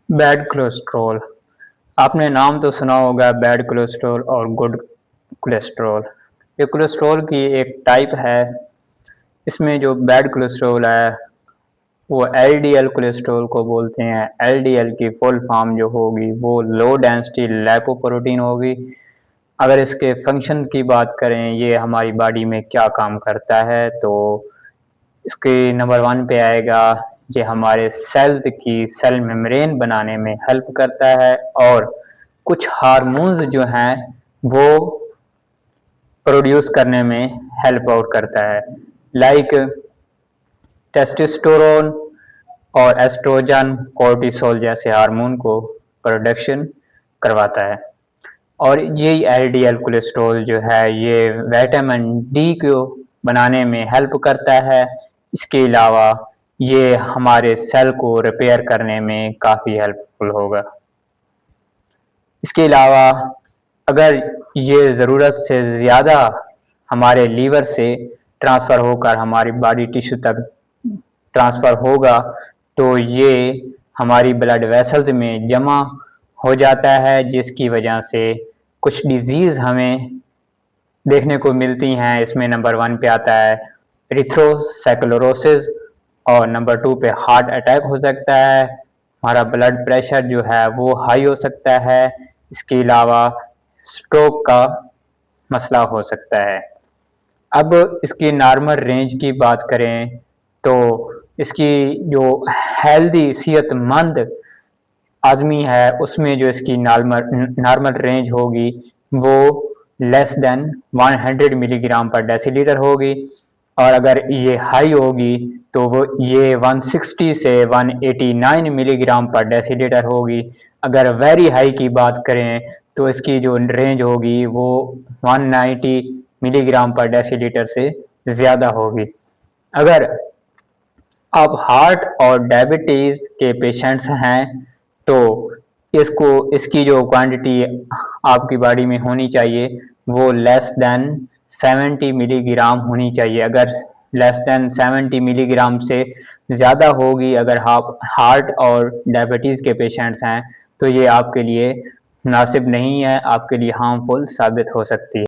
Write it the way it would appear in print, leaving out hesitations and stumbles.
Bad cholesterol. आपने नाम तो सुना होगा बैड कोलेस्ट्रॉल और गुड कोलेस्ट्रॉल। ये कोलेस्ट्रॉल की एक टाइप है। इसमें जो बैड कोलेस्ट्रॉल है वो एलडीएल कोलेस्ट्रॉल को बोलते हैं। एलडीएल की फुल फॉर्म जो होगी वो लो डेंसिटी लिपोप्रोटीन होगी। अगर इसके फंक्शन की बात करें, ये हमारी बॉडी में क्या काम करता है, तो इसके नंबर वन पे आएगा, ये हमारे सेल की सेल मेम्ब्रेन बनाने में हेल्प करता है और कुछ हार्मोन्स जो हैं वो प्रोड्यूस करने में हेल्प आउट करता है, लाइक टेस्टोस्टेरोन और एस्ट्रोजन कोर्टिसोल जैसे हार्मोन को प्रोडक्शन करवाता है। और यही एलडीएल कोलेस्ट्रॉल जो है ये विटामिन डी को बनाने में हेल्प करता है। इसके अलावा ये हमारे सेल को रिपेयर करने में काफ़ी हेल्पफुल होगा। इसके अलावा अगर ये ज़रूरत से ज़्यादा हमारे लीवर से ट्रांसफ़र होकर हमारी बॉडी टिश्यू तक ट्रांसफ़र होगा तो ये हमारी ब्लड वेसल्स में जमा हो जाता है, जिसकी वजह से कुछ डिजीज़ हमें देखने को मिलती हैं। इसमें नंबर वन पे आता है एरिथ्रोस्क्लेरोसिस और नंबर टू पे हार्ट अटैक हो सकता है। हमारा ब्लड प्रेशर जो है वो हाई हो सकता है। इसके अलावा स्ट्रोक का मसला हो सकता है। अब इसकी नॉर्मल रेंज की बात करें तो इसकी जो हेल्दी सेहतमंद आदमी है उसमें जो इसकी नॉर्मल रेंज होगी वो लेस देन 100 मिलीग्राम पर डेसीलीटर होगी, और अगर ये हाई होगी तो वो ये 160 से 189 मिलीग्राम पर डेसीलीटर होगी। अगर वेरी हाई की बात करें तो इसकी जो रेंज होगी वो 190 मिलीग्राम पर डेसीलीटर से ज़्यादा होगी। अगर आप हार्ट और डायबिटीज़ के पेशेंट्स हैं तो इसकी जो क्वांटिटी आपकी बॉडी में होनी चाहिए वो लेस देन 70 मिलीग्राम होनी चाहिए। अगर लेस देन 70 मिलीग्राम से ज़्यादा होगी, अगर आप हार्ट और डायबिटीज़ के पेशेंट्स हैं तो ये आपके लिए मुनासिब नहीं है, आपके लिए हार्मफुल साबित हो सकती है।